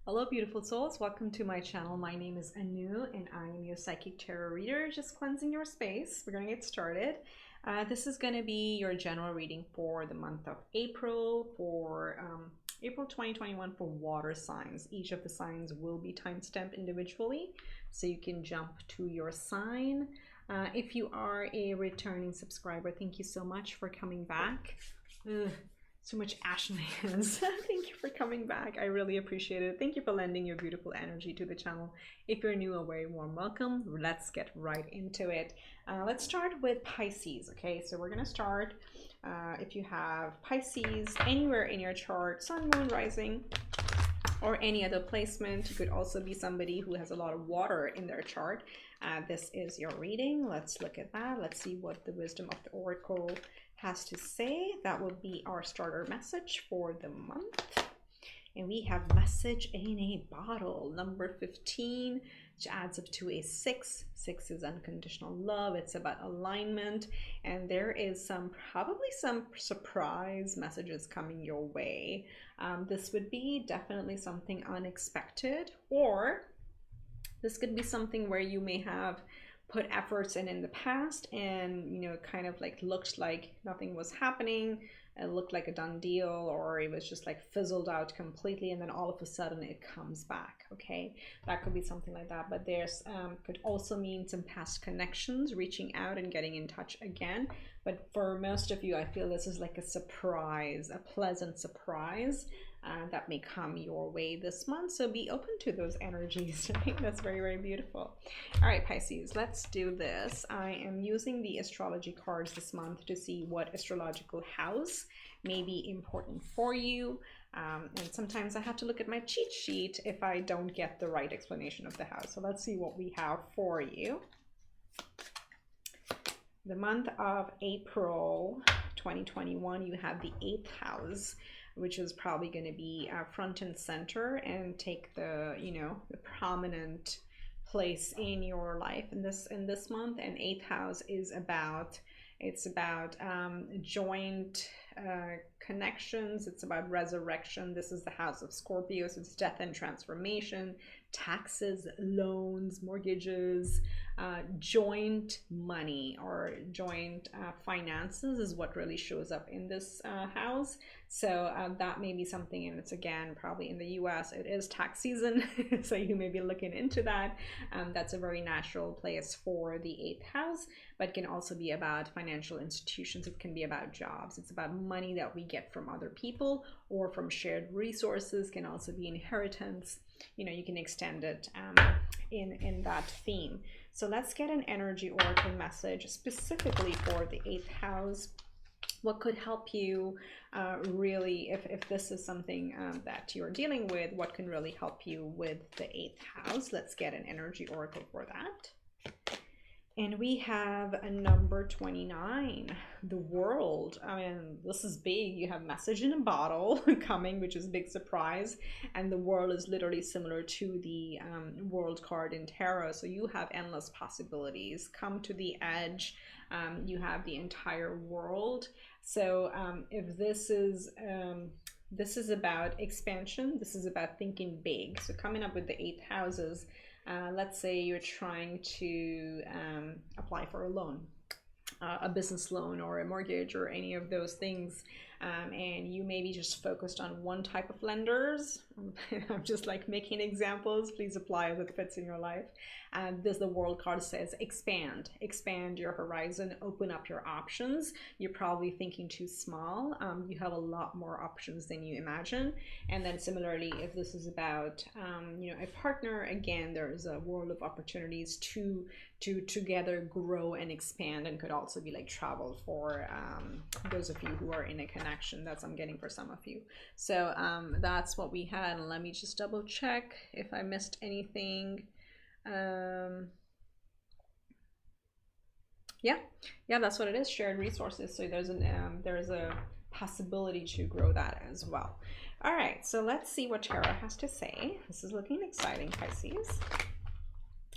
Hello, beautiful souls. Welcome to my channel. My name is Anu, and I am your psychic tarot reader, just cleansing your space. We're going to get started. This is going to be your general reading for the month of April, for April 2021 for water signs. Each of the signs will be time-stamped individually, so you can jump to your sign. If you are a returning subscriber, thank you so much for coming back. Ugh. So much ash in my hands. Thank you for coming back. I really appreciate it. Thank you for lending your beautiful energy to the channel. If you're new, a very warm welcome. Let's get right into it. Let's start with Pisces. Okay, so we're going to start. If you have Pisces anywhere in your chart, sun, moon, rising, or any other placement, you could also be somebody who has a lot of water in their chart. This is your reading. Let's look at that. Let's see what the wisdom of the oracle has to say. That will be our starter message for the month. And we have message in a bottle, number 15, which adds up to a 6. 6 is unconditional love. It's about alignment, and there is probably some surprise messages coming your way. This would be definitely something unexpected, or this could be something where you may have put efforts in the past, and kind of like looked like nothing was happening. It looked like a done deal, or it was just like fizzled out completely, and then all of a sudden it comes back. Okay, that could be something like that. But there's could also mean some past connections reaching out and getting in touch again. But for most of you, I feel this is like a surprise, a pleasant surprise that may come your way this month. So be open to those energies. Right? That's very, very beautiful. All right, Pisces, let's do this. I am using the astrology cards this month to see what astrological house may be important for you. And sometimes I have to look at my cheat sheet if I don't get the right explanation of the house. So let's see what we have for you. The month of April 2021, you have the 8th house, which is probably going to be front and center and take the the prominent place in your life in this month. And 8th house is about joint connections. It's about resurrection. This is the house of Scorpio, so it's death and transformation, taxes, loans, mortgages, joint money or joint finances is what really shows up in this house. So that may be something, and it's again probably in the US. It is tax season, so you may be looking into that. That's a very natural place for the 8th house, but can also be about financial institutions. It can be about jobs. It's about money that we get from other people or from shared resources. Can also be inheritance. You can extend it in that theme. So let's get an energy oracle message specifically for the 8th house. What could help you really, if this is something that you're dealing with, what can really help you with the 8th house? Let's get an energy oracle for that. And we have a number 29, the world. I mean, this is big. You have message in a bottle coming, which is a big surprise. And the world is literally similar to the world card in tarot. So you have endless possibilities. Come to the edge. You have the entire world. So if this is about expansion, this is about thinking big. So coming up with the 8th houses, let's say you're trying to apply for a loan, a business loan or a mortgage or any of those things, and you may be just focused on one type of lenders. I'm just like making examples. Please apply as it fits in your life. The world card says expand your horizon, open up your options. You're probably thinking too small. You have a lot more options than you imagine. And then similarly, if this is about a partner, again, there is a world of opportunities to together grow and expand, and could also be like travel for those of you who are in a connection. That's I'm getting for some of you. So that's what we had. And let me just double check if I missed anything. Yeah, that's what it is. Shared resources. So there's a possibility to grow that as well. All right, so let's see what tarot has to say. This is looking exciting, Pisces.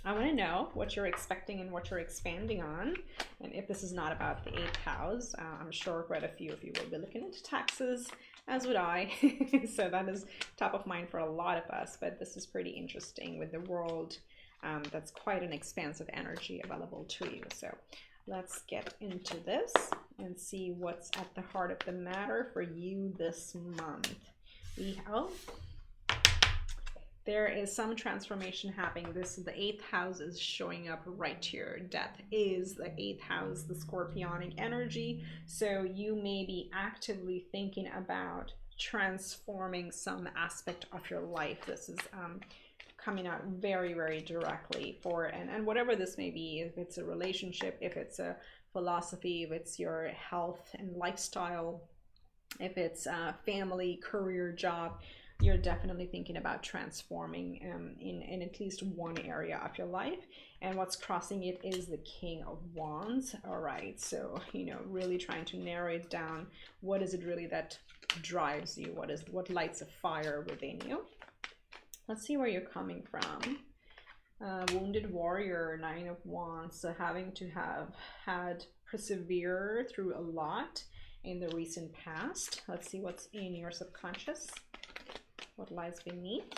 I want to know what you're expecting and what you're expanding on. And if this is not about the 8th house, I'm sure quite a few of you will be looking into taxes, as would I. So that is top of mind for a lot of us, but this is pretty interesting with the world. That's quite an expansive energy available to you. So let's get into this and see what's at the heart of the matter for you this month. There is some transformation happening. This is the 8th house is showing up right here. Death is the 8th house, the scorpionic energy. So you may be actively thinking about transforming some aspect of your life. This is coming out very, very directly for, and whatever this may be, if it's a relationship, if it's a philosophy, if it's your health and lifestyle, if it's a family, career, job, you're definitely thinking about transforming in at least one area of your life. And what's crossing it is the King of Wands. All right, so really trying to narrow it down. What is it really that drives you? What lights a fire within you? Let's see where you're coming from. Wounded warrior, 9 of Wands. So having to have had persevere through a lot in the recent past. Let's see what's in your subconscious. What lies beneath?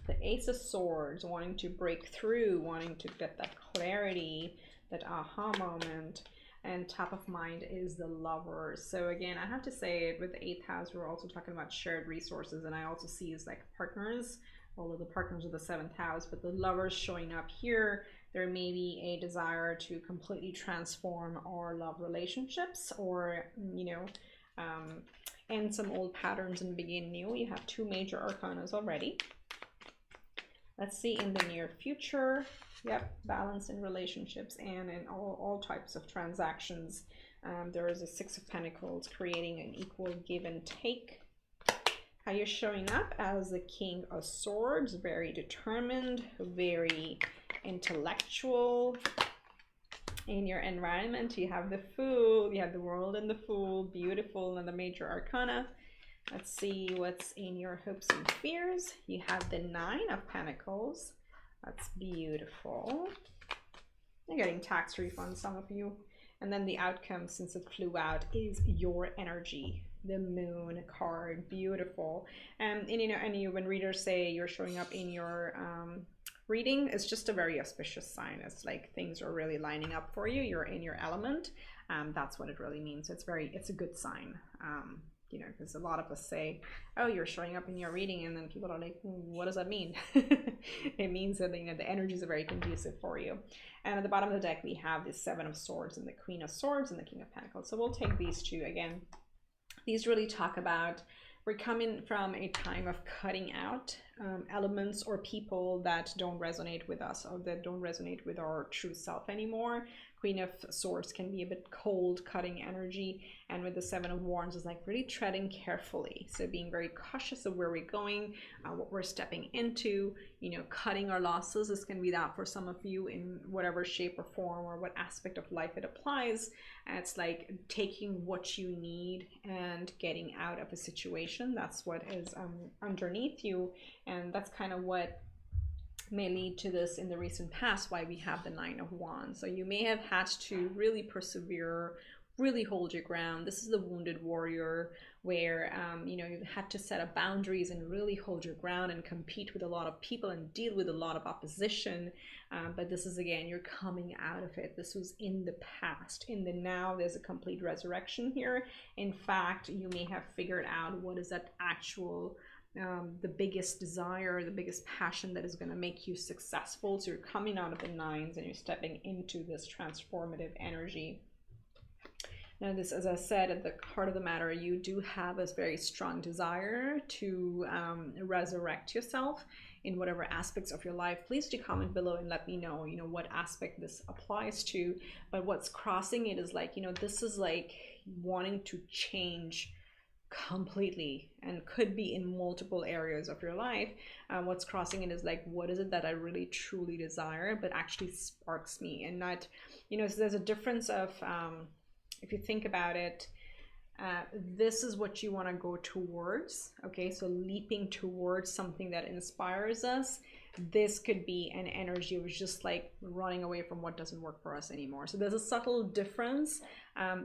The Ace of Swords, wanting to break through, wanting to get that clarity, that aha moment. And top of mind is the Lovers. So again, I have to say, with the 8th house, we're also talking about shared resources, and I also see as like partners, although the partners are the 7th house, but the Lovers showing up here. There may be a desire to completely transform our love relationships, or end some old patterns and begin new. You have 2 major arcanas already. Let's see in the near future. Yep, balance in relationships and in all types of transactions. There is a 6 of Pentacles, creating an equal give and take. How you're showing up as the King of Swords, very determined, very intellectual. In your environment, you have the Fool, you have the World and the Fool, beautiful, and the major arcana. Let's see what's in your hopes and fears. You have the 9 of Pentacles. That's beautiful. You're getting tax refunds, some of you. And then the outcome, since it flew out, is your energy. The Moon card, beautiful. And when readers say you're showing up in your reading, it's just a very auspicious sign. It's like things are really lining up for you. You're in your element. That's what it really means. It's a good sign. Because a lot of us say, oh, you're showing up in your reading, and then people are like, what does that mean? It means that the energies are very conducive for you. And at the bottom of the deck, we have the 7 of Swords and the Queen of Swords and the King of Pentacles. So we'll take these two again. These really talk about, we're coming from a time of cutting out elements or people that don't resonate with us, or that don't resonate with our true self anymore. Queen of Swords can be a bit cold, cutting energy, and with the 7 of Wands is like really treading carefully. So being very cautious of where we're going, what we're stepping into, cutting our losses. This can be that for some of you in whatever shape or form or what aspect of life it applies. And it's like taking what you need and getting out of a situation. That's what is underneath you, and that's kind of what may lead to this in the recent past, why we have the 9 of Wands. So you may have had to really persevere, really hold your ground. This is the wounded warrior, where you've had to set up boundaries and really hold your ground and compete with a lot of people and deal with a lot of opposition. But this is, again, you're coming out of it. This was in the past. In the now, there's a complete resurrection here. In fact, you may have figured out what is that actual the biggest desire, the biggest passion that is going to make you successful. So you're coming out of the 9s and you're stepping into this transformative energy. Now this, as I said, at the heart of the matter, you do have a very strong desire to resurrect yourself in whatever aspects of your life. Please do comment below and let me know, what aspect this applies to. But what's crossing it is like, this is like wanting to change completely, and could be in multiple areas of your life. What's crossing it is like, what is it that I really truly desire but actually sparks me, and not, so there's a difference of if you think about it, This is what you want to go towards. Okay, so leaping towards something that inspires us. This could be an energy of just like running away from what doesn't work for us anymore. So there's a subtle difference.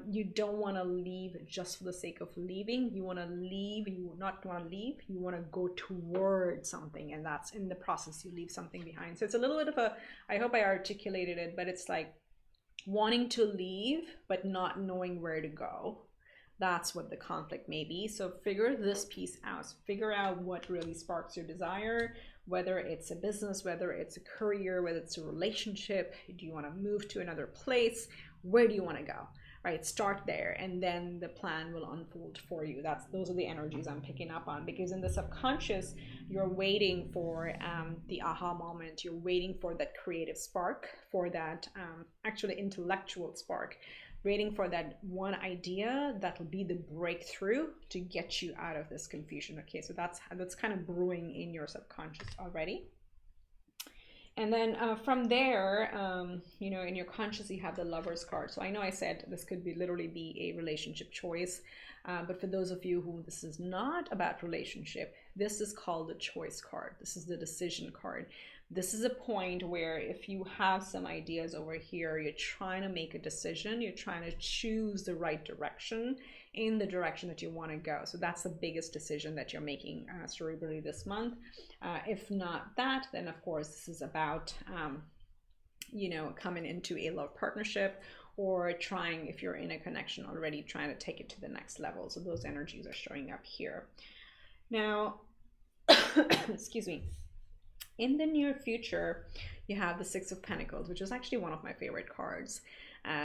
You don't want to leave just for the sake of leaving. You want to leave, you not want to leave, you want to go towards something, and that's in the process you leave something behind. So it's a little bit of a, I hope I articulated it, but it's like wanting to leave but not knowing where to go. That's what the conflict may be. So figure this piece out. Figure out what really sparks your desire, whether it's a business, whether it's a career, whether it's a relationship. Do you want to move to another place? Where do you want to go? Right, start there, and then the plan will unfold for you. Those are the energies I'm picking up on, because in the subconscious, you're waiting for the aha moment. You're waiting for that creative spark, for that actually intellectual spark, waiting for that one idea that will be the breakthrough to get you out of this confusion. Okay, so that's kind of brewing in your subconscious already. And then from there, you know, in your conscious, you have the Lover's card. So I know I said this could be literally be a relationship choice, but for those of you who this is not about relationship, this is called the choice card. This is the decision card. This is a point where if you have some ideas over here, you're trying to make a decision, you're trying to choose the right direction, in the direction that you want to go. So that's the biggest decision that you're making cerebrally this month. If not that, then of course this is about you know, coming into a love partnership, or trying, if you're in a connection already, trying to take it to the next level. So those energies are showing up here. Now, excuse me. In the near future, you have the Six of Pentacles, which is actually one of my favorite cards.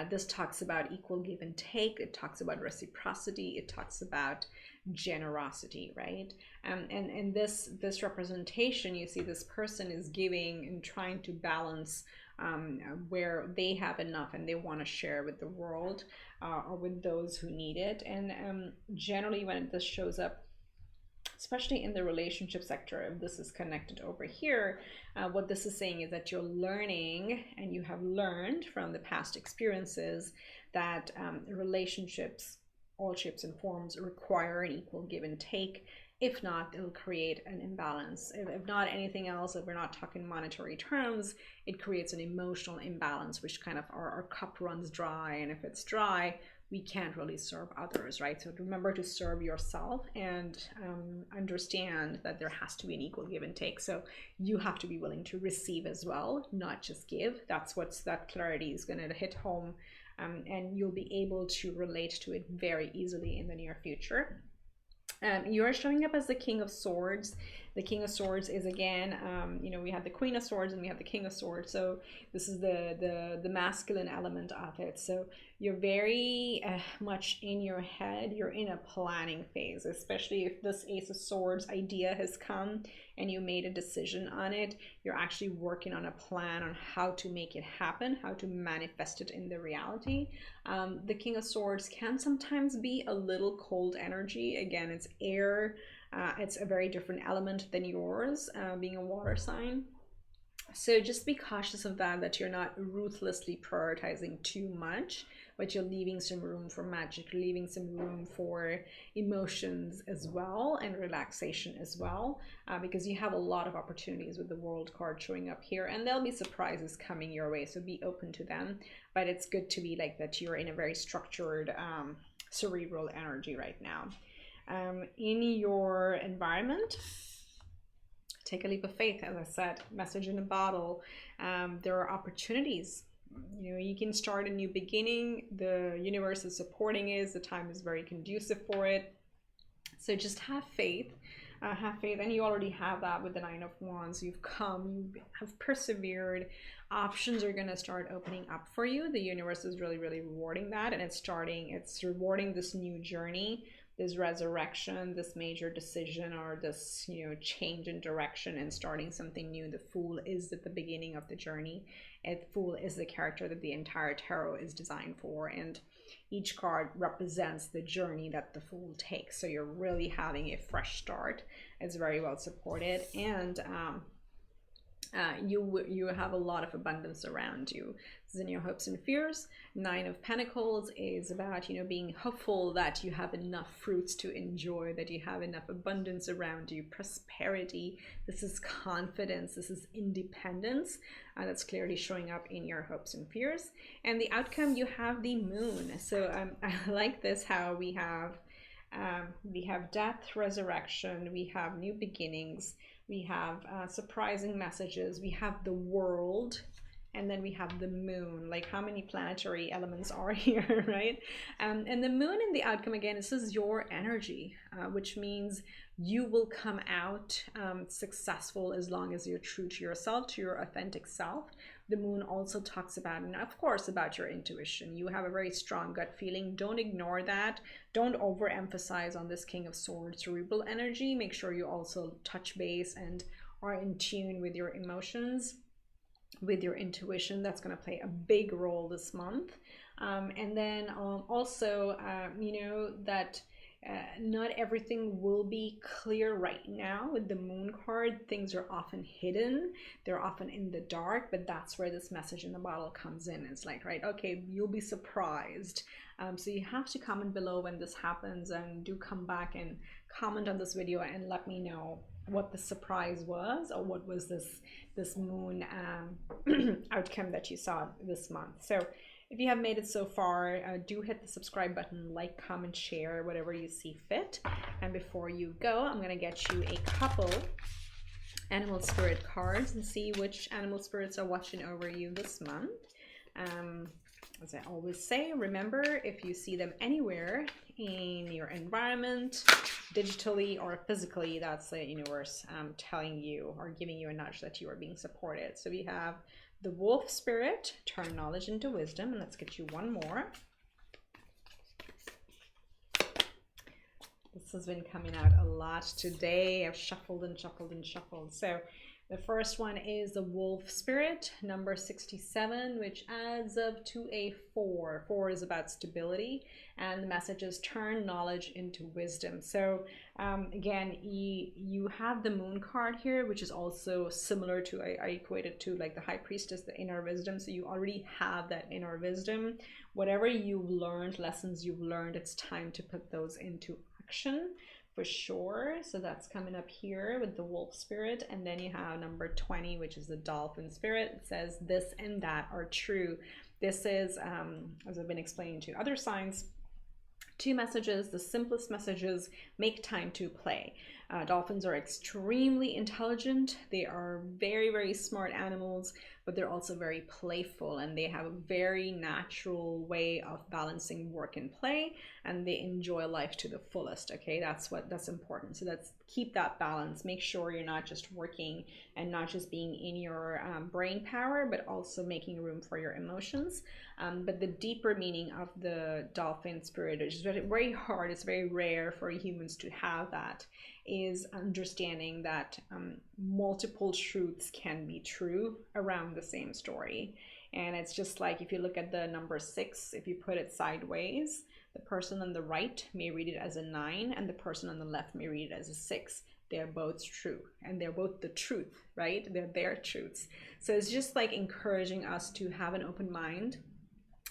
This talks about equal give and take. It talks about reciprocity. It talks about generosity, right? And this representation, you see this person is giving and trying to balance where they have enough and they want to share with the world or with those who need it. And generally when this shows up, especially in the relationship sector, if this is connected over here, what this is saying is that you're learning, and you have learned from the past experiences, that relationships, all shapes and forms, require an equal give and take. If not, it'll create an imbalance. If not anything else, if we're not talking monetary terms, it creates an emotional imbalance, which kind of our cup runs dry. And if it's dry, we can't really serve others, right? So remember to serve yourself, and understand that there has to be an equal give and take. So you have to be willing to receive as well, not just give. That clarity is going to hit home, and you'll be able to relate to it very easily in the near future. You are showing up as the King of Swords. The King of Swords is, again, you know, we have the Queen of Swords and we have the King of Swords. So this is the masculine element of it. So you're very much in your head. You're in a planning phase, especially if this Ace of Swords idea has come and you made a decision on it. You're actually working on a plan on how to make it happen, how to manifest it in the reality. The King of Swords can sometimes be a little cold energy. Again, it's air. It's a very different element than yours, being a water sign. So just be cautious of that you're not ruthlessly prioritizing too much, but you're leaving some room for magic, leaving some room for emotions as well, and relaxation as well, because you have a lot of opportunities with the World card showing up here, and there'll be surprises coming your way, so be open to them. But it's good to be like that you're in a very structured, cerebral energy right now. In your environment, take a leap of faith. As I said, message in a bottle. There are opportunities. You know, you can start a new beginning. The universe is supporting it. The time is very conducive for it. So just have faith. And you already have that with the Nine of Wands. You've come, you have persevered. Options are going to start opening up for you. The universe is really, really rewarding that, and it's rewarding this new journey, this resurrection, this major decision, or this, you know, change in direction and starting something new. The Fool is at the beginning of the journey. And Fool is the character that the entire tarot is designed for, and each card represents the journey that the Fool takes. So you're really having a fresh start. It's very well supported, and you have a lot of abundance around you. This is in your hopes and fears. Nine of Pentacles is about, you know, being hopeful that you have enough fruits to enjoy, that you have enough abundance around you, prosperity. This is confidence. This is independence. That's clearly showing up in your hopes and fears. And the outcome, you have the moon. So I like this, how we have death, resurrection, we have new beginnings, we have surprising messages, we have the world, and then we have the moon. Like, how many planetary elements are here, right? And the moon in the outcome, again, this is your energy, which means you will come out successful as long as you're true to yourself, to your authentic self. The moon also talks about, and of course, about your intuition. You have a very strong gut feeling. Don't ignore that. Don't overemphasize on this King of Swords cerebral energy. Make sure you also touch base and are in tune with your emotions, with your intuition. That's going to play a big role this month. And then also, you know, that not everything will be clear right now with the moon card. Things are often hidden, they're often in the dark, but that's where this message in the bottle comes in. It's like, right, okay, you'll be surprised. So you have to comment below when this happens, and do come back and comment on this video and let me know what the surprise was, or what was this moon outcome that you saw this month. So if you have made it so far, do hit the subscribe button, like, comment, share, whatever you see fit. And before you go, I'm going to get you a couple animal spirit cards and see which animal spirits are watching over you this month. As I always say, remember, if you see them anywhere in your environment, digitally or physically, that's the universe telling you or giving you a nudge that you are being supported. So we have the wolf spirit, turn knowledge into wisdom, and let's get you one more. This has been coming out a lot today. I've shuffled and shuffled and shuffled. So the first one is the wolf spirit, number 67, which adds up to a 4. 4 is about stability, and the message is turn knowledge into wisdom. So again, you have the moon card here, which is also similar to, I equate it to like the high priestess, the inner wisdom. So you already have that inner wisdom. Whatever you've learned, lessons you've learned, it's time to put those into action. For sure. So that's coming up here with the wolf spirit. And then you have number 20, which is the dolphin spirit. It says this and that are true. This is, as I've been explaining to other signs, 2 messages. The simplest messages: make time to play. Dolphins are extremely intelligent. They are very, very smart animals, but they're also very playful, and they have a very natural way of balancing work and play, and they enjoy life to the fullest. Okay, that's important. So that's, keep that balance. Make sure you're not just working and not just being in your brain power, but also making room for your emotions. But the deeper meaning of the dolphin spirit, which is very hard, it's very rare for humans to have that, is understanding that multiple truths can be true around the same story. And it's just like, if you look at the number 6, if you put it sideways, the person on the right may read it as a 9, and the person on the left may read it as a 6. They're both true, and they're both the truth, right? They're their truths. So it's just like encouraging us to have an open mind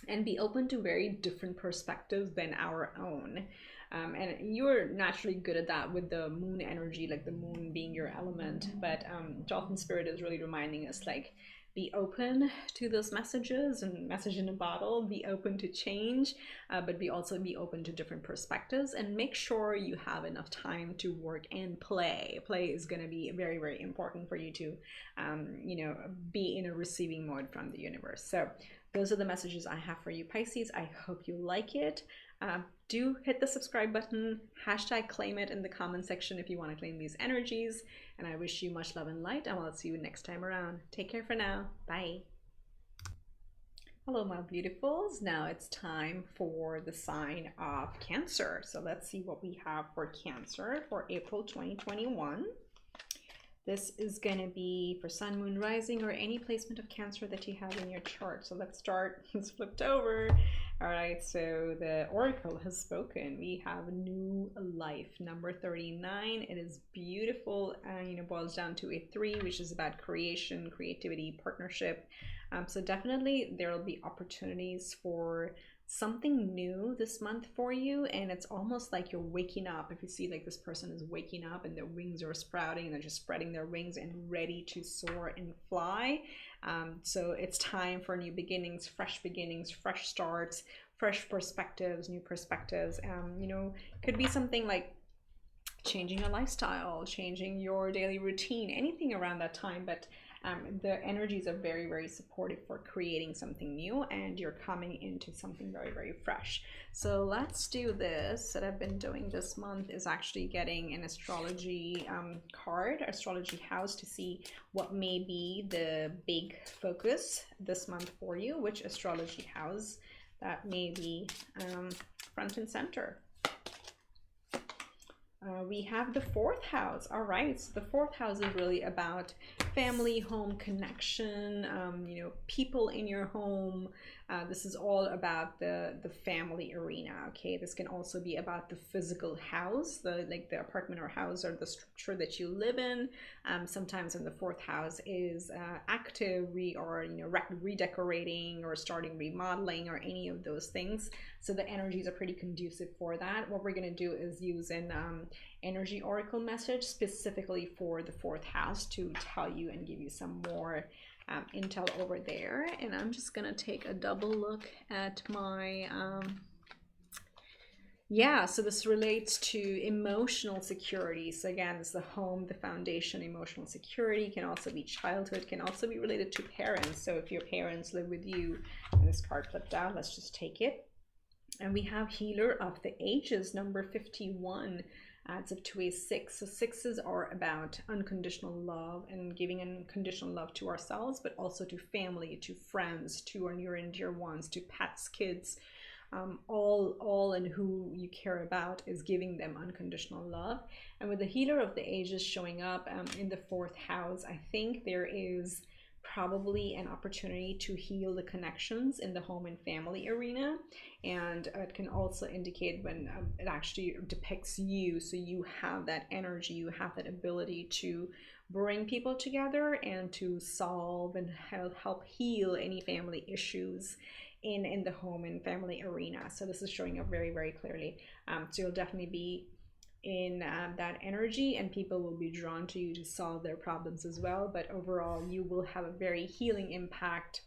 and be open to very different perspectives than our own. And you're naturally good at that with the moon energy, like the moon being your element. But dolphin spirit is really reminding us, like, be open to those messages, and message in a bottle, be open to change, but also be open to different perspectives, and make sure you have enough time to work and play. Play is going to be very, very important for you to, you know, be in a receiving mode from the universe. So those are the messages I have for you, Pisces. I hope you like it. Do hit the subscribe button, hashtag claim it in the comment section if you want to claim these energies. And I wish you much love and light, and I'll see you next time around. Take care for now. Bye. Hello, my beautifuls. Now it's time for the sign of Cancer. So let's see what we have for Cancer for April 2021. This is going to be for Sun, Moon, Rising, or any placement of Cancer that you have in your chart. So let's start. It's flipped over. All right, so the Oracle has spoken. We have new life, number 39. It is beautiful, and boils down to a 3, which is about creation, creativity, partnership. So definitely there will be opportunities for something new this month for you, and it's almost like you're waking up. If you see like this person is waking up and their wings are sprouting and they're just spreading their wings and ready to soar and fly. So it's time for new beginnings, fresh starts, fresh perspectives, new perspectives. Could be something like changing your lifestyle, changing your daily routine, anything around that time. But the energies are very, very supportive for creating something new, and you're coming into something very, very fresh. So let's do this. That I've been doing this month is actually getting an astrology card, astrology house, to see what may be the big focus this month for you, which astrology house that may be front and center. We have the 4th house. All right, so the 4th house is really about family, home connection, people in your home. This is all about the family arena. Okay, this can also be about the physical house, the apartment or house or the structure that you live in. Sometimes when the 4th house is active, redecorating or starting remodeling or any of those things. So the energies are pretty conducive for that. What we're going to do is use an energy oracle message specifically for the 4th house to tell you and give you some more intel over there. And I'm just gonna take a double look at my so this relates to emotional security. So again, it's the home, the foundation, emotional security. Can also be childhood, can also be related to parents. So if your parents live with you, and this card flipped out, let's just take it. And we have healer of the ages, number 51. Adds up to a 6. So 6s are about unconditional love and giving unconditional love to ourselves, but also to family, to friends, to our near and dear ones, to pets, kids, all and who you care about is giving them unconditional love. And with the healer of the ages showing up in the 4th house, I think there is probably an opportunity to heal the connections in the home and family arena. And it can also indicate when it actually depicts you. So you have that energy, you have that ability to bring people together and to solve and help heal any family issues in the home and family arena. So this is showing up very, very clearly. So you'll definitely be in that energy, and people will be drawn to you to solve their problems as well. But overall, you will have a very healing impact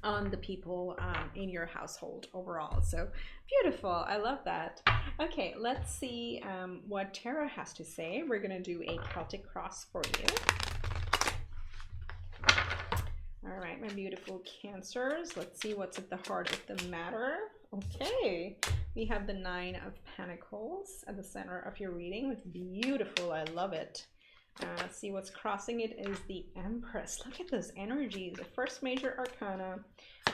on the people in your household overall. So beautiful. I love that. Okay, let's see what Tarot has to say. We're going to do a Celtic cross for you. All right, my beautiful Cancers. Let's see what's at the heart of the matter. Okay, we have the 9 of Pentacles at the center of your reading. It's beautiful. I love it. See what's crossing it is the Empress. Look at those energies. The first major arcana.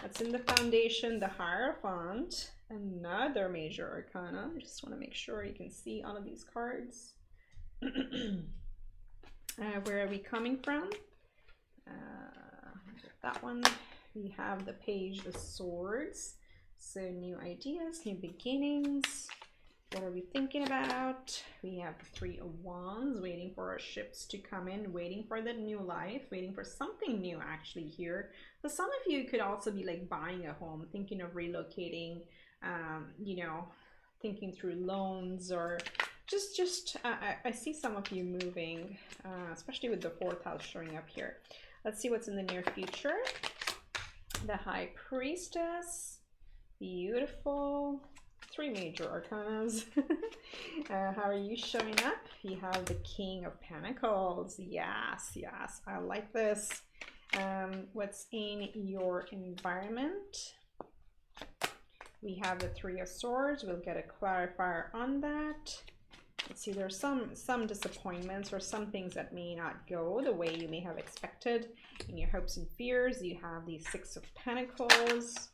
That's in the foundation, the Hierophant. Another major arcana. I just want to make sure you can see all of these cards. Where are we coming from? That one. We have the Page of Swords. So new ideas, new beginnings. What are we thinking about? We have the 3 of Wands, waiting for our ships to come in, waiting for the new life, waiting for something new actually here. So some of you could also be like buying a home, thinking of relocating, thinking through loans, or I see some of you moving, especially with the 4th house showing up here. Let's see what's in the near future. The High Priestess. Beautiful. 3 major arcanas. How are you showing up? You have the King of Pentacles. Yes, I like this. What's in your environment? We have the 3 of Swords. We'll get a clarifier on that. Let's see, there's some disappointments or some things that may not go the way you may have expected in your hopes and fears. You have the 6 of Pentacles.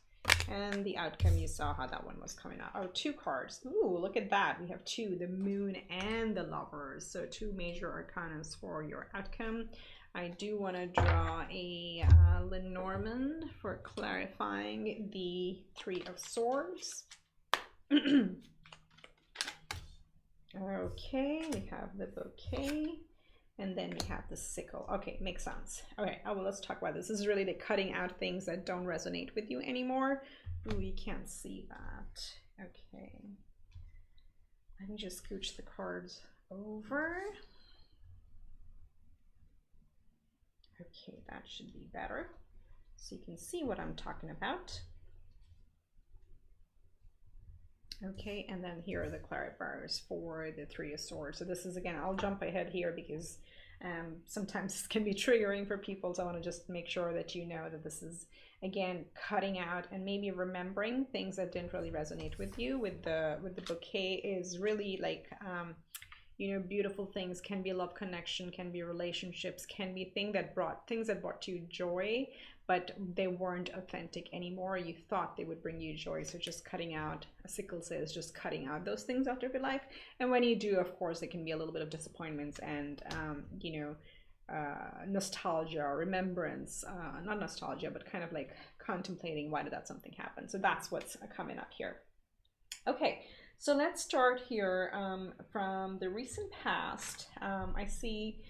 And the outcome, you saw how that one was coming out. Oh, two cards. Ooh, look at that. We have two, the moon and the lovers. So two major arcanas for your outcome. I do want to draw a Lenormand for clarifying the Three of Swords. Okay, we have the bouquet. And then we have the sickle. Okay, makes sense. Okay, well, let's talk about this. This is really the cutting out things that don't resonate with you anymore. Ooh, you can't see that. Okay. Let me just scooch the cards over. Okay, that should be better. So you can see what I'm talking about. Okay, and then here are the clarifiers for the Three of Swords. So this is, again, I'll jump ahead here because sometimes it can be triggering for people. So I want to just make sure that you know that this is, again, cutting out and maybe remembering things that didn't really resonate with you. With the bouquet is really like, you know, beautiful things, can be love connection, can be relationships, can be things that brought you joy, but they weren't authentic anymore. You thought they would bring you joy. So just cutting out, a sickle says, just cutting out those things out of your life. And when you do, of course, it can be a little bit of disappointments and, you know, nostalgia or remembrance, not nostalgia, but kind of like contemplating why did that something happen. So that's what's coming up here. Okay. So let's start here from the recent past. I see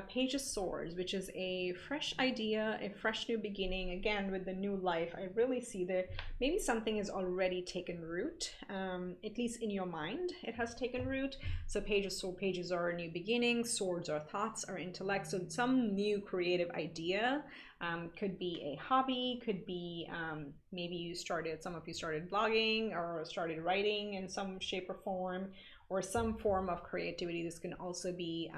Page of Swords, which is a fresh idea, a fresh new beginning. Again, with the new life, I really see that maybe something has already taken root, at least in your mind, it has taken root. So pages are a new beginning, swords are thoughts, are intellect. So some new creative idea. Could be a hobby, could be maybe some of you started blogging or started writing in some shape or form, or some form of creativity. This can also be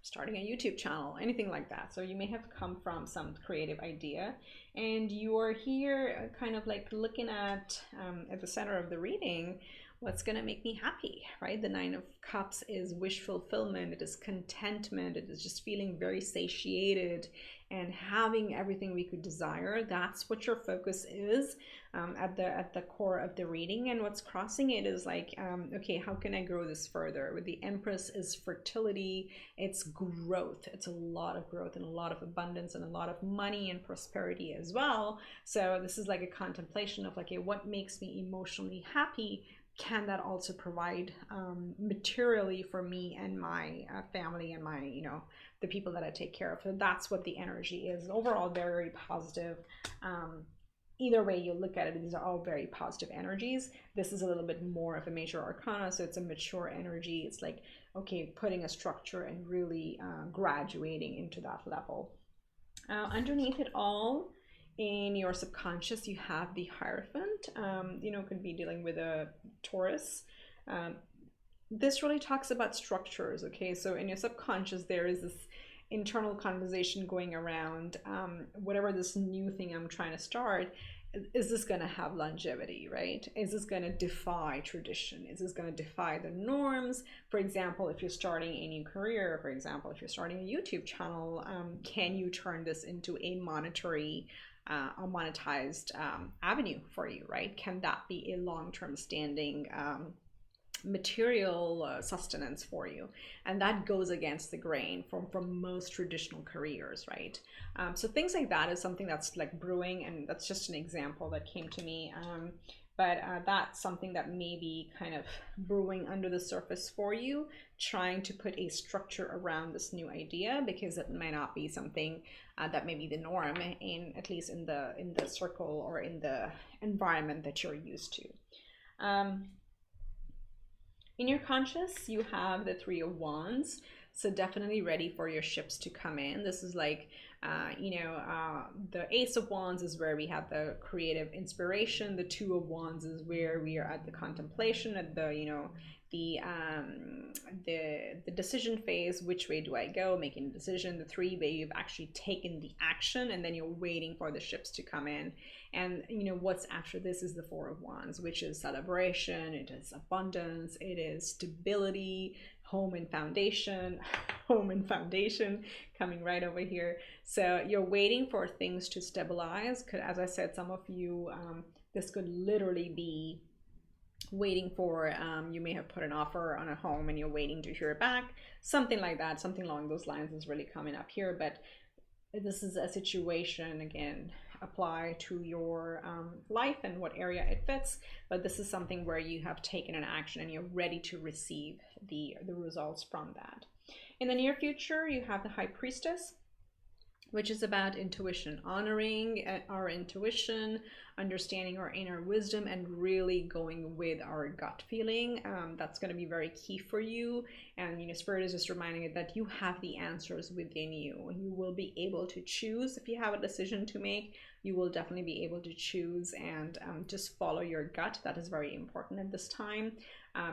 starting a YouTube channel, anything like that. So you may have come from some creative idea and you are here kind of like looking at the center of the reading, what's going to make me happy, right? The Nine of Cups is wish fulfillment. It is contentment. It is just feeling very satiated and having everything we could desire. That's what your focus is at the core of the reading. And what's crossing it is like, okay, how can I grow this further? With the Empress is fertility. It's growth. It's a lot of growth and a lot of abundance and a lot of money and prosperity as well. So this is like a contemplation of like, okay, what makes me emotionally happy? Can that also provide materially for me and my family and my, you know, the people that I take care of? So that's what the energy is. Overall, very positive. Either way you look at it, these are all very positive energies. This is a little bit more of a major arcana, so it's a mature energy. It's like, okay, putting a structure and really graduating into that level. Underneath it all, in your subconscious, you have the Hierophant. You know, could be dealing with a Taurus. This really talks about structures, okay? So in your subconscious, there is this internal conversation going around whatever this new thing I'm trying to start, is this going to have longevity, right? Is this going to defy tradition? Is this going to defy the norms? For example, if you're starting a new career, for example, if you're starting a YouTube channel, can you turn this into a monetized avenue for you, right? Can that be a long-term standing material sustenance for you? And that goes against the grain from most traditional careers, right? So things like that is something that's like brewing, and that's just an example that came to me. But that's something that may be kind of brewing under the surface for you, trying to put a structure around this new idea, because it might not be something that may be the norm, at least in the circle or in the environment that you're used to. In your conscious, you have the Three of Wands. So definitely ready for your ships to come in. This is like, the Ace of Wands is where we have the creative inspiration. The Two of Wands is where we are at the contemplation, at the, the decision phase. Which way do I go? Making a decision. The three, where you've actually taken the action and then you're waiting for the ships to come in. And what's after this is the Four of Wands, which is celebration. It is abundance. It is stability, home and foundation, home and foundation coming right over here. So you're waiting for things to stabilize. As I said, some of you, this could literally be waiting for, you may have put an offer on a home and you're waiting to hear back. Something like that, something along those lines is really coming up here. But this is a situation, again, apply to your life and what area it fits, but this is something where you have taken an action and you're ready to receive the results from that. In the near future, you have the High Priestess, which is about intuition, honoring our intuition, understanding our inner wisdom, and really going with our gut feeling. That's going to be very key for you. And, you know, Spirit is just reminding it that you have the answers within you. You will be able to choose. If you have a decision to make, you will definitely be able to choose and just follow your gut. That is very important at this time.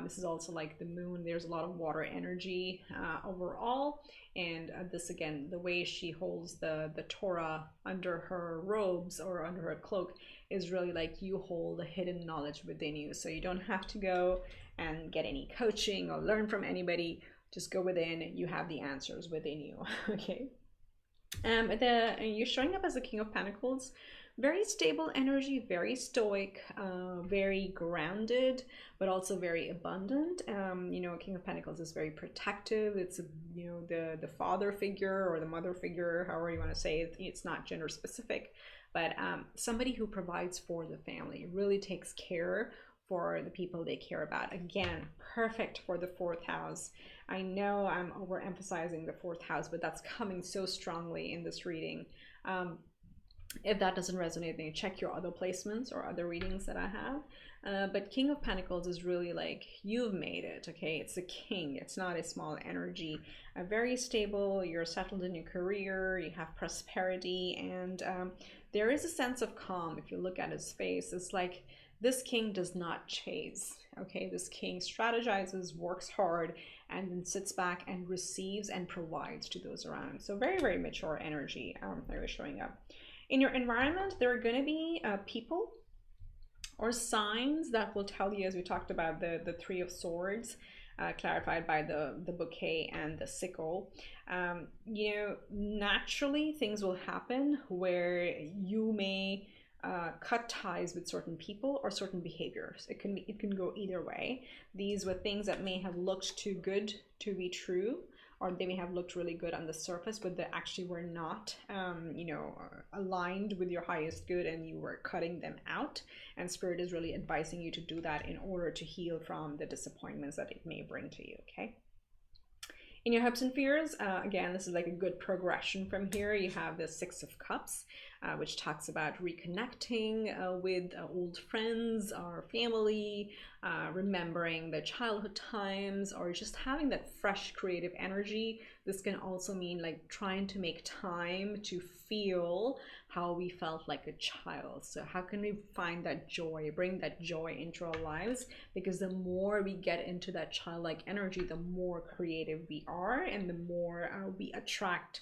This is also like the moon. There's a lot of water energy overall. And this, again, the way she holds the Torah under her robes or under her cloak is really like you hold a hidden knowledge within you. So you don't have to go and get any coaching or learn from anybody. Just go within. You have the answers within you. Okay. You're showing up as the King of Pentacles. Very stable energy, very stoic, very grounded, but also very abundant. You know, King of Pentacles is very protective. It's, you know, the father figure or the mother figure, however you want to say it. It's not gender specific, but somebody who provides for the family, really takes care for the people they care about. Again, perfect for the 4th house. I know I'm overemphasizing the 4th house, but that's coming so strongly in this reading. If that doesn't resonate, then you check your other placements or other readings that I have. But King of Pentacles is really like, you've made it, okay? It's a king. It's not a small energy. Very stable. You're settled in your career. You have prosperity. And there is a sense of calm. If you look at his face, it's like this king does not chase, okay? This king strategizes, works hard, and then sits back and receives and provides to those around. So very, very mature energy that is showing up. In your environment, there are going to be people or signs that will tell you, as we talked about the 3 of Swords, clarified by the bouquet and the sickle. You know, naturally things will happen where you may cut ties with certain people or certain behaviors. It can go either way. These were things that may have looked too good to be true, or they may have looked really good on the surface, but they actually were not, you know, aligned with your highest good, and you were cutting them out. And Spirit is really advising you to do that in order to heal from the disappointments that it may bring to you, okay? In your hopes and fears, again, this is like a good progression from here. You have the 6 of Cups, which talks about reconnecting with old friends or family, remembering the childhood times, or just having that fresh creative energy. This can also mean like trying to make time to feel how we felt like a child. So how can we find that joy, bring that joy into our lives? Because the more we get into that childlike energy, the more creative we are, and the more we attract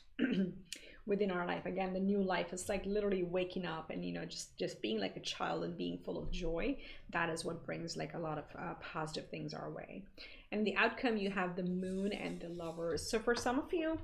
within our life. Again, the new life is like literally waking up and, you know, just being like a child and being full of joy. That is what brings like a lot of positive things our way. And the outcome, you have the Moon and the Lovers. So for some of you,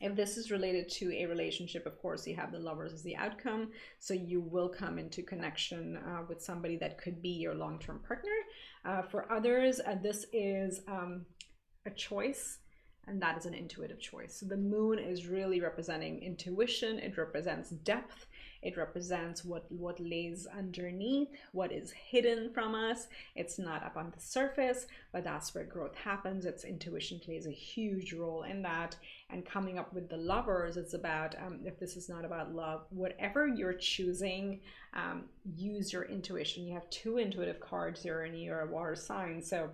if this is related to a relationship, of course, you have the Lovers as the outcome. So you will come into connection with somebody that could be your long-term partner. For others, this is a choice, and that is an intuitive choice. So the Moon is really representing intuition. It represents depth. It represents what lays underneath, what is hidden from us. It's not up on the surface, but that's where growth happens. Its intuition plays a huge role in that. And coming up with the Lovers, it's about, if this is not about love, whatever you're choosing, use your intuition. You have 2 intuitive cards here in your water sign. So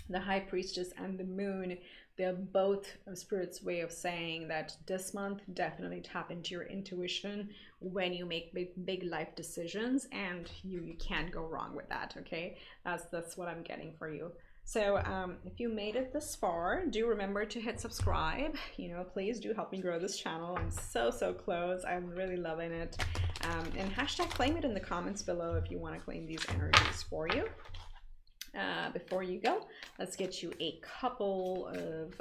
the High Priestess and the Moon, they're both Spirit's way of saying that this month, definitely tap into your intuition when you make big life decisions, and you can't go wrong with that, okay? That's what I'm getting for you. So if you made it this far, do remember to hit subscribe. You know, please do help me grow this channel. I'm so close. I'm really loving it. And hashtag claim it in the comments below if you want to claim these energies for you. Before you go, let's get you a couple of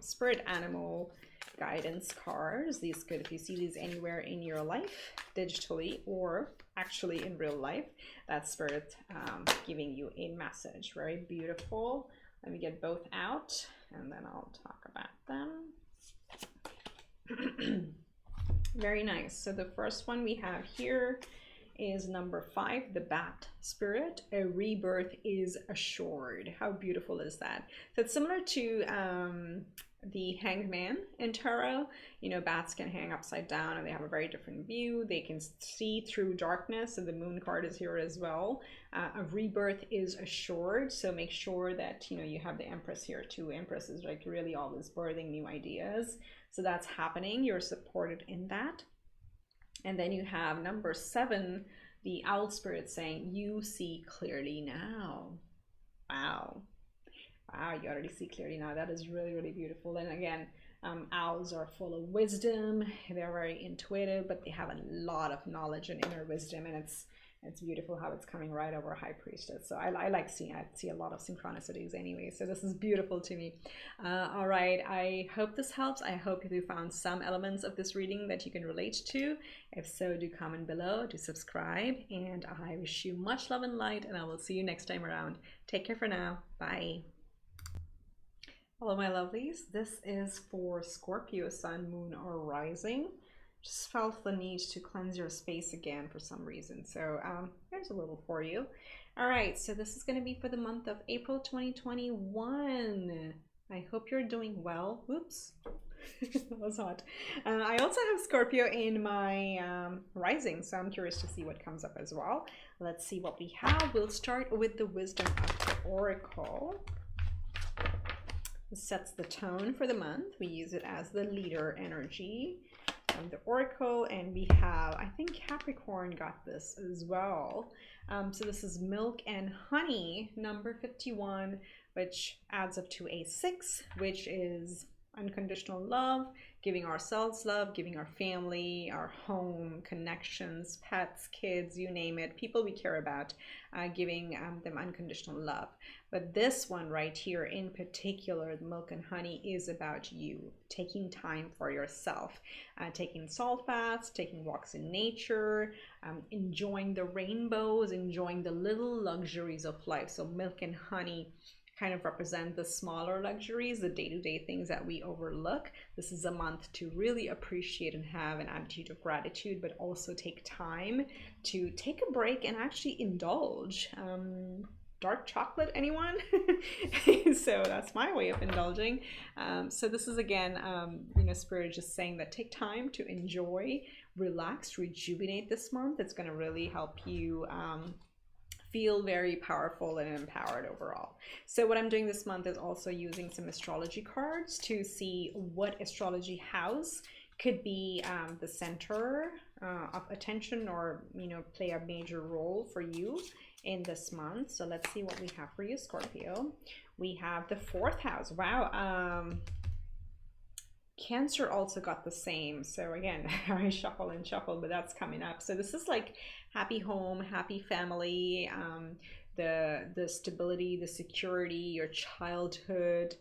spirit animal guidance cards. These good if you see these anywhere in your life, digitally or actually in real life. That's spirit giving you a message. Very beautiful. Let me get both out and then I'll talk about them. Very nice. So the first one we have here is number 5, the bat spirit. A rebirth is assured. How beautiful is that? So it's similar to the hanged man in tarot. You know, bats can hang upside down and they have a very different view. They can see through darkness, and the moon card is here as well. A rebirth is assured, so make sure that, you know, you have the Empress here too. Empress is like really always birthing new ideas, so that's happening. You're supported in that. And then you have number 7, the owl spirit, saying you see clearly now. Wow. Wow, you already see clearly now. That is really, really beautiful. And again, owls are full of wisdom. They're very intuitive, but they have a lot of knowledge and inner wisdom, and it's beautiful how it's coming right over High Priestess. So I like seeing, I see a lot of synchronicities anyway, so this is beautiful to me. All right, I hope this helps. I hope you found some elements of this reading that you can relate to. If so, do comment below, do subscribe, and I wish you much love and light, and I will see you next time around. Take care for now. Bye. Hello my lovelies, this is for Scorpio, Sun, Moon, or Rising. Just felt the need to cleanse your space again for some reason, so here's a little for you. All right, so this is going to be for the month of April 2021. I hope you're doing well. Oops, that was hot. I also have Scorpio in my rising, so I'm curious to see what comes up as well. Let's see what we have. We'll start with the wisdom of the oracle. This sets the tone for the month. We use it as the leader energy of the oracle, and we have, I think Capricorn got this as well. So this is milk and honey, number 51, which adds up to a 6, which is unconditional love, giving ourselves love, giving our family, our home, connections, pets, kids, you name it, people we care about, giving them unconditional love. But this one right here in particular, the milk and honey, is about you taking time for yourself, taking salt baths, taking walks in nature, enjoying the rainbows, enjoying the little luxuries of life. So milk and honey kind of represent the smaller luxuries, the day-to-day things that we overlook. This is a month to really appreciate and have an attitude of gratitude, but also take time to take a break and actually indulge. Dark chocolate, anyone? So that's my way of indulging. So this is again, you know, Spirit just saying that take time to enjoy, relax, rejuvenate this month. It's going to really help you feel very powerful and empowered overall. So what I'm doing this month is also using some astrology cards to see what astrology house could be the center of attention, or, you know, play a major role for you in this month. So let's see what we have for you, Scorpio. We have the 4th house. Wow. Cancer also got the same. So again, I shuffle and shuffle, but that's coming up. So this is like happy home, happy family, the stability, the security, your childhood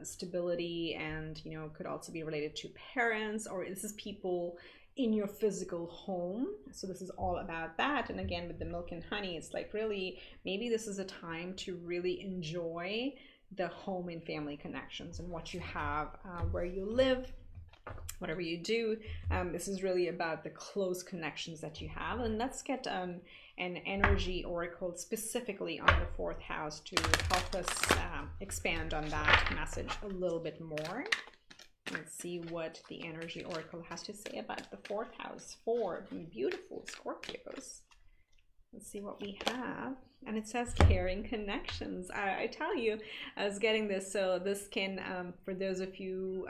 stability, and, you know, could also be related to parents, or this is people in your physical home. So this is all about that. And again, with the milk and honey, it's like really, maybe this is a time to really enjoy the home and family connections and what you have, where you live, whatever you do. This is really about the close connections that you have. And let's get an energy oracle specifically on the 4th house to help us expand on that message a little bit more. Let's see what the energy oracle has to say about the 4th house for beautiful Scorpios. Let's see what we have. And it says caring connections. I tell you, I was getting this. So this can, for those of you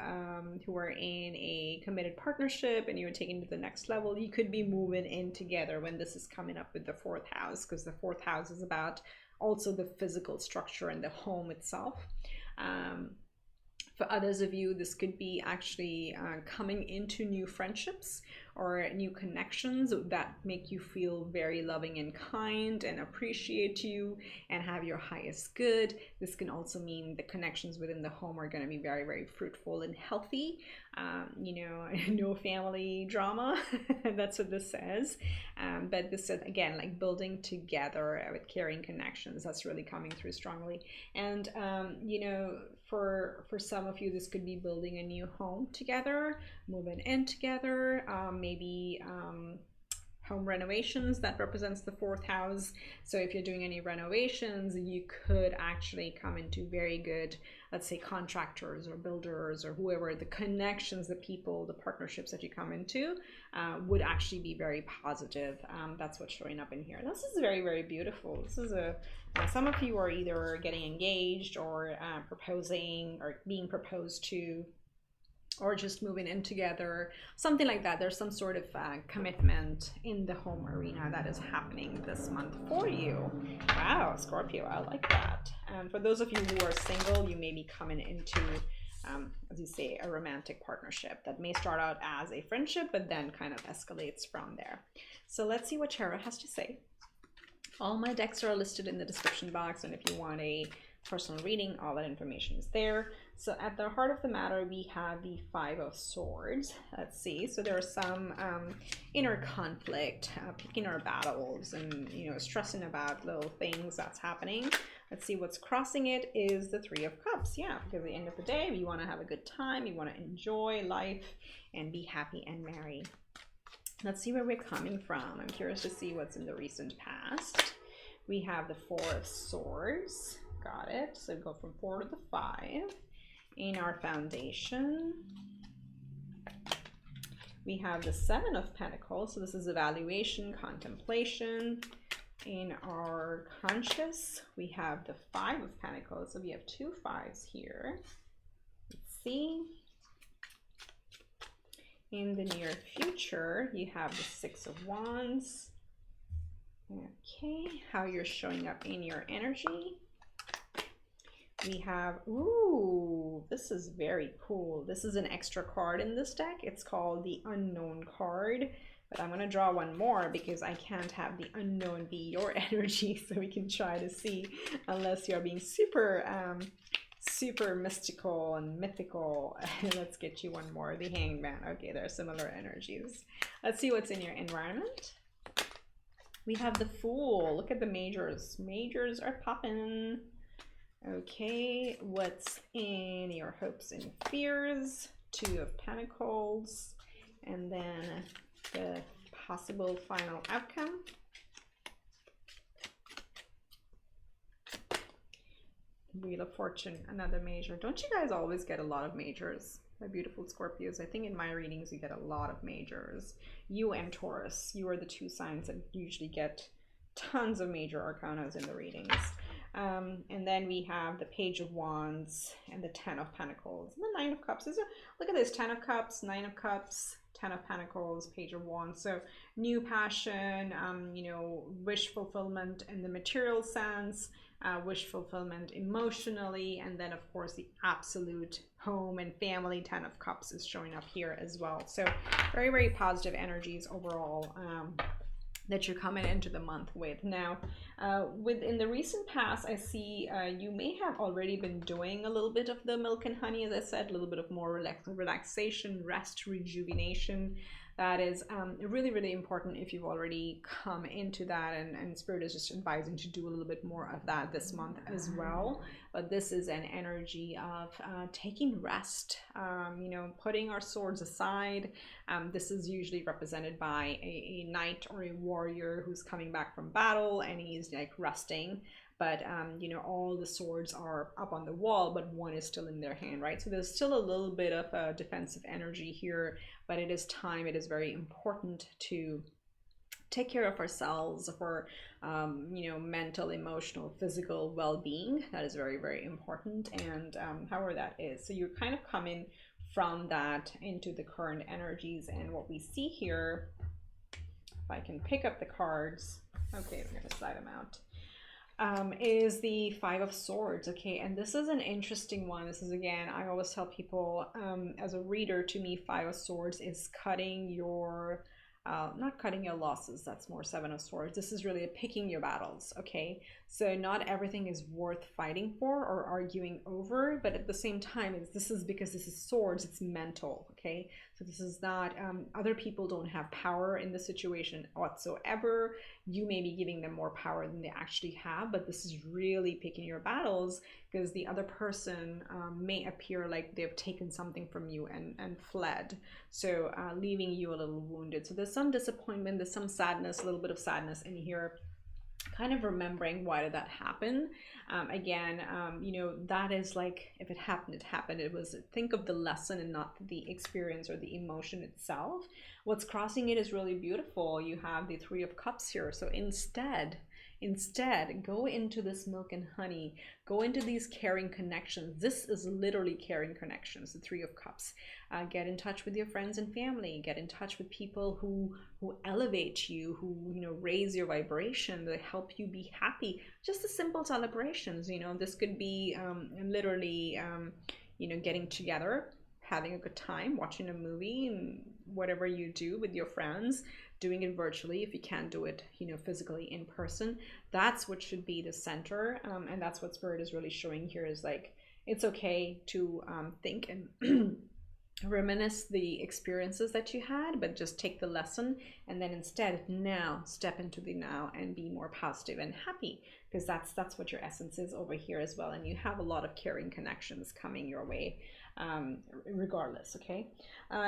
who are in a committed partnership and you're taking it to the next level, you could be moving in together when this is coming up with the 4th house, because the 4th house is about also the physical structure and the home itself. For others of you, this could be actually coming into new friendships or new connections that make you feel very loving and kind and appreciate you and have your highest good. This can also mean the connections within the home are going to be very, very fruitful and healthy. You know, no family drama. That's what this says. But this is, again, like building together with caring connections. That's really coming through strongly. And, you know, for some of you, this could be building a new home together, moving in together, maybe home renovations. That represents the 4th house. So if you're doing any renovations, you could actually come into very good, let's say, contractors or builders or whoever. The connections, the people, the partnerships that you come into would actually be very positive. That's what's showing up in here. This is very, very beautiful. This is some of you are either getting engaged or proposing or being proposed to, or just moving in together, something like that. There's some sort of commitment in the home arena that is happening this month for you. Wow, Scorpio, I like that. And for those of you who are single, you may be coming into, as you say, a romantic partnership that may start out as a friendship, but then kind of escalates from there. So let's see what Tarot has to say. All my decks are listed in the description box, and if you want a personal reading, all that information is there. So at the heart of the matter, we have the 5 of Swords. Let's see. So there are some inner conflict, picking our battles, and you know, stressing about little things that's happening. Let's see, what's crossing it is the 3 of Cups. Yeah, because at the end of the day, you want to have a good time, you want to enjoy life, and be happy and merry. Let's see where we're coming from. I'm curious to see what's in the recent past. We have the 4 of Swords. Got it. So go from 4 to the 5. In our foundation, we have the 7 of Pentacles. So this is evaluation, contemplation. In our conscious, we have the 5 of Pentacles. So we have 2 5s here. Let's see. In the near future, you have the 6 of Wands. Okay, how you're showing up in your energy. We have, ooh, this is very cool. This is an extra card in this deck. It's called the Unknown card. But I'm going to draw one more because I can't have the unknown be your energy. So we can try to see, unless you're being super, super mystical and mythical. Let's get you one more. The Hangman. Okay, there are similar energies. Let's see what's in your environment. We have the Fool. Look at the majors. Majors are popping. Okay, what's in your hopes and fears? 2 of Pentacles. And then the possible final outcome. Wheel of Fortune, another major. Don't you guys always get a lot of majors? My beautiful Scorpios. I think in my readings you get a lot of majors. You and Taurus, you are the 2 signs that usually get tons of major arcanas in the readings. And then we have the Page of Wands and the 10 of Pentacles. And the 9 of Cups. Look at this, 10 of Cups, 9 of Cups, 10 of Pentacles, Page of Wands. So new passion, you know, wish fulfillment in the material sense, wish fulfillment emotionally, and then of course the absolute home and family. 10 of Cups is showing up here as well. So very, very positive energies overall that you're coming into the month with. Now, within the recent past, I see you may have already been doing a little bit of the milk and honey, as I said, a little bit of more relaxation, rest, rejuvenation. That is really, really important if you've already come into that, and Spirit is just advising to do a little bit more of that this month as well. But this is an energy of taking rest, you know, putting our swords aside. This is usually represented by a knight or a warrior who's coming back from battle and he's like resting. But, you know, all the swords are up on the wall, but one is still in their hand, right? So there's still a little bit of a defensive energy here, but it is time. It is very important to take care of ourselves, of our, you know, mental, emotional, physical well-being. That is very, very important. And however that is. So you're kind of coming from that into the current energies. And what we see here, if I can pick up the cards. Okay, we're going to slide them out. is the Five of Swords. Okay, and this is an interesting one. This is, again, I always tell people, as a reader, to me, Five of Swords is cutting your not cutting your losses. That's more Seven of Swords. This is really picking your battles. Okay, so not everything is worth fighting for or arguing over, but at the same time, this is because this is swords. It's mental. Okay, so this is not other people don't have power in the situation whatsoever. You may be giving them more power than they actually have, but this is really picking your battles, because the other person may appear like they've taken something from you and fled, so leaving you a little wounded. So there's some disappointment, there's some sadness, a little bit of sadness in here, kind of remembering why did that happen. Again, you know, that is like, if it happened, it happened. It was, think of the lesson and not the experience or the emotion itself. What's crossing it is really beautiful. You have the Three of Cups here. So instead, go into this milk and honey, go into these caring connections. This is literally caring connections, the Three of Cups. Get in touch with your friends and family, get in touch with people who elevate you, who, you know, raise your vibration, they help you be happy. Just the simple celebrations, you know, this could be literally you know, getting together, having a good time, watching a movie, and whatever you do with your friends, doing it virtually if you can't do it, you know, physically in person. That's what should be the center, and that's what Spirit is really showing here, is like, it's okay to think and reminisce the experiences that you had, but just take the lesson, and then instead now step into the now and be more positive and happy, because that's what your essence is over here as well. And you have a lot of caring connections coming your way, regardless. Okay,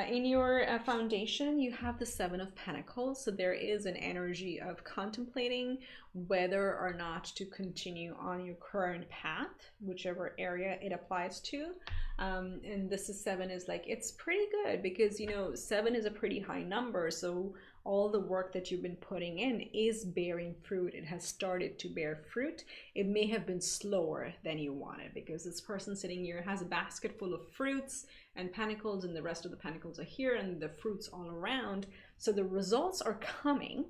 in your foundation, you have the Seven of Pentacles. So there is an energy of contemplating whether or not to continue on your current path, whichever area it applies to. And this is, seven is like, it's pretty good, because, you know, seven is a pretty high number. So all the work that you've been putting in is bearing fruit. It has started to bear fruit. It may have been slower than you wanted, because this person sitting here has a basket full of fruits and pentacles, and the rest of the pentacles are here and the fruits all around. So the results are coming.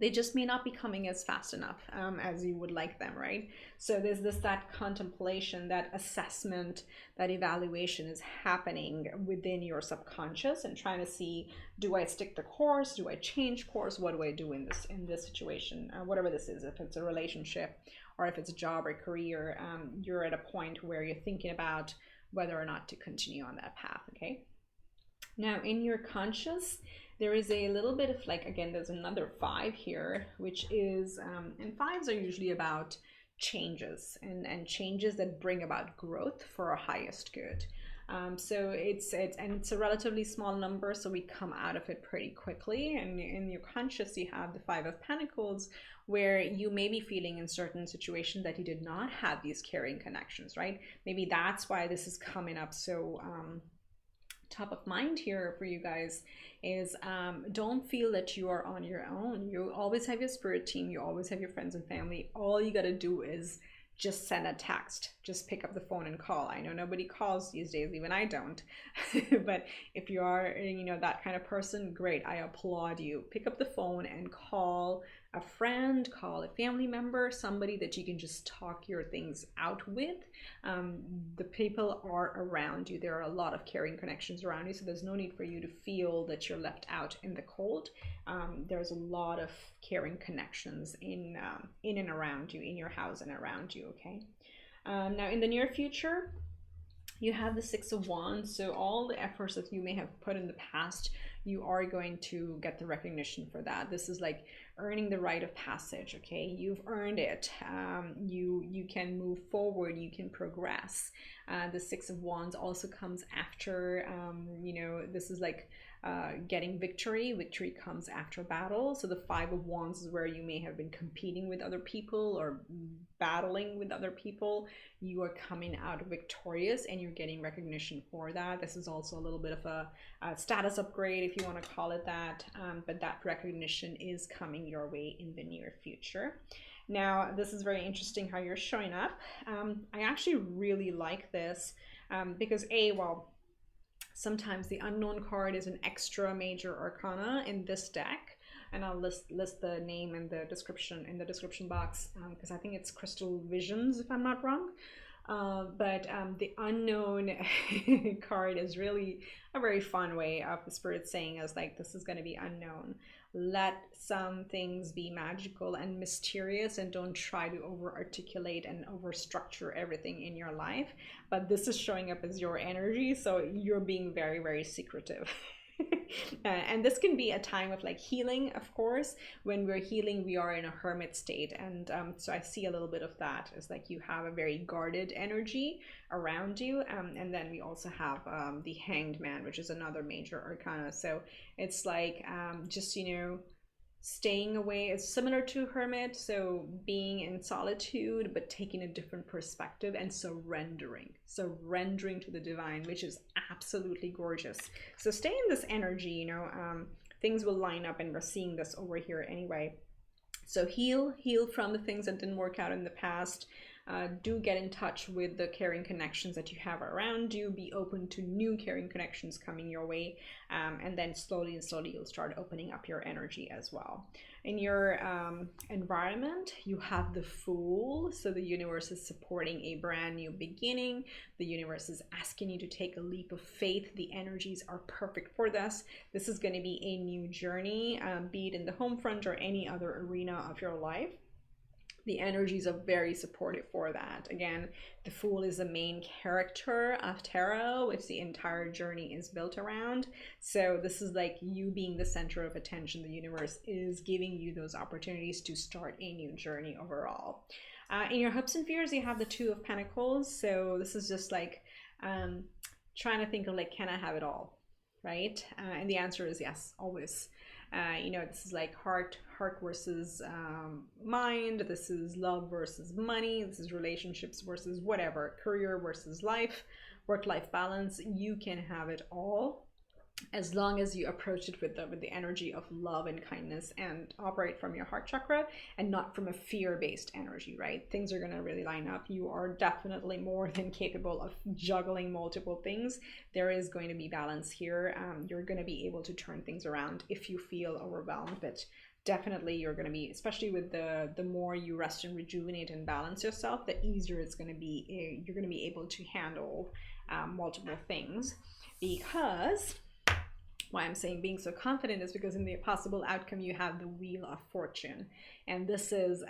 They just may not be coming as fast enough as you would like them, right? So there's that contemplation, that assessment, that evaluation is happening within your subconscious, and trying to see, do I stick the course? Do I change course? What do I do in this situation? Whatever this is, if it's a relationship or if it's a job or career, you're at a point where you're thinking about whether or not to continue on that path, okay? Now, in your conscious, there is a little bit of, like, again, there's another five here, which is, and fives are usually about changes and changes that bring about growth for our highest good. So it's a relatively small number, so we come out of it pretty quickly. And in your conscious, you have the Five of Pentacles, where you may be feeling in certain situations that you did not have these caring connections, right? Maybe that's why this is coming up so top of mind here for you guys, is don't feel that you are on your own. You always have your spirit team, you always have your friends and family. All you got to do is just send a text, just pick up the phone and call. I know nobody calls these days, even I don't. But if you are, you know, that kind of person, great, I applaud you. Pick up the phone and call a friend, call a family member, somebody that you can just talk your things out with. The people are around you. There are a lot of caring connections around you, so there's no need for you to feel that you're left out in the cold. There's a lot of caring connections in and around you, in your house and around you, okay? Now, in the near future, you have the Six of Wands. So all the efforts that you may have put in the past, you are going to get the recognition for that. This is like earning the rite of passage, okay? You've earned it. You can move forward, you can progress. The Six of Wands also comes after, you know, this is like getting victory. Victory comes after battle. So the Five of Wands is where you may have been competing with other people or battling with other people. You are coming out victorious and you're getting recognition for that. This is also a little bit of a status upgrade, if you want to call it that, but that recognition is coming your way in the near future. Now, this is very interesting how you're showing up. I actually really like this because well, sometimes the unknown card is an extra major arcana in this deck. and I'll list the name in the description box, because I think it's Crystal Visions, if I'm not wrong. But the unknown card is really a very fun way of the spirit saying us like, this is going to be unknown. Let some things be magical and mysterious, and don't try to over articulate and over structure everything in your life. But this is showing up as your energy, so you're being very, very secretive. And this can be a time of like healing, of course. When we're healing, we are in a hermit state, and so I see a little bit of that. It's like you have a very guarded energy around you, and then we also have the Hanged Man, which is another major arcana. So it's like just, you know, staying away is similar to hermit, so being in solitude but taking a different perspective and surrendering to the divine, which is absolutely gorgeous. So stay in this energy, you know. Things will line up, and we're seeing this over here anyway. So heal from the things that didn't work out in the past. Do get in touch with the caring connections that you have around you. Be open to new caring connections coming your way, and then slowly you'll start opening up your energy as well. In your environment, you have the Fool. So the universe is supporting a brand new beginning. The universe is asking you to take a leap of faith. The energies are perfect for this. This is going to be a new journey, be it in the home front or any other arena of your life. The energies are very supportive for that. Again, the Fool is the main character of tarot, which the entire journey is built around. So this is like you being the center of attention. The universe is giving you those opportunities to start a new journey overall. In your hopes and fears, you have the Two of Pentacles. So this is just like trying to think of like, can I have it all, right? And the answer is yes, always. You know, this is like heart versus mind. This is love versus money. This is relationships versus whatever, career versus life, work-life balance. You can have it all as long as you approach it with the energy of love and kindness, and operate from your heart chakra and not from a fear-based energy, right? Things are going to really line up. You are definitely more than capable of juggling multiple things. There is going to be balance here. You're going to be able to turn things around if you feel overwhelmed, but definitely you're going to be, especially with the more you rest and rejuvenate and balance yourself, the easier it's going to be. You're going to be able to handle multiple things. Because why I'm saying being so confident is because in the possible outcome you have the Wheel of Fortune, and this is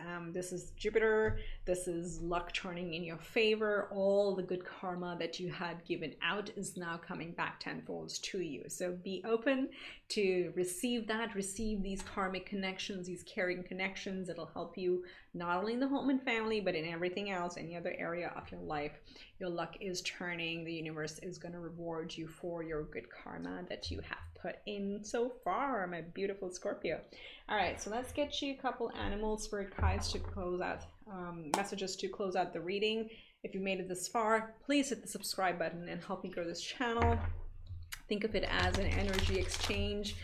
Jupiter. This is luck turning in your favor. All the good karma that you had given out is now coming back tenfold to you. So be open to receive that, receive these karmic connections, these caring connections. It'll help you not only in the home and family, but in everything else, any other area of your life. Your luck is turning. The universe is going to reward you for your good karma that you have put in so far, my beautiful Scorpio. All right, so let's get you a couple animal spirit guides to close out, messages to close out the reading. If you made it this far, please hit the subscribe button and help me grow this channel. Think of it as an energy exchange,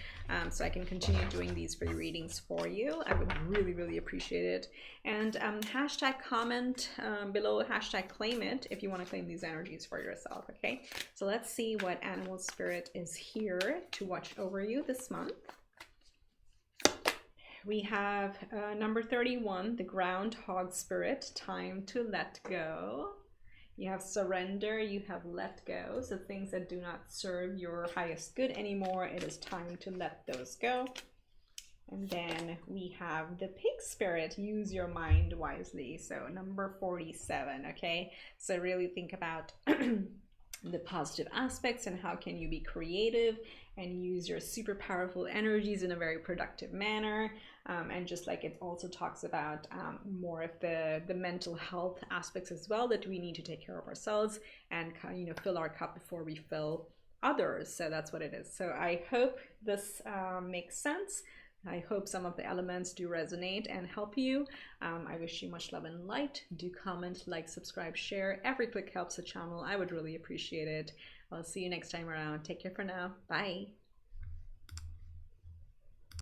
so I can continue doing these free readings for you. I would really, really appreciate it. And hashtag comment below, hashtag claim it if you want to claim these energies for yourself, okay? So let's see what animal spirit is here to watch over you this month. We have number 31, the groundhog spirit, time to let go. You have surrender, you have let go. So things that do not serve your highest good anymore, it is time to let those go. And then we have the pig spirit, use your mind wisely. So number 47, okay? So really think about the positive aspects and how can you be creative and use your super powerful energies in a very productive manner. And just like it also talks about more of the mental health aspects as well, that we need to take care of ourselves and, you know, fill our cup before we fill others. So that's what it is. So I hope this makes sense. I hope some of the elements do resonate and help you. I wish you much love and light. Do comment, like, subscribe, share. Every click helps the channel. I would really appreciate it. I'll see you next time around. Take care for now. Bye.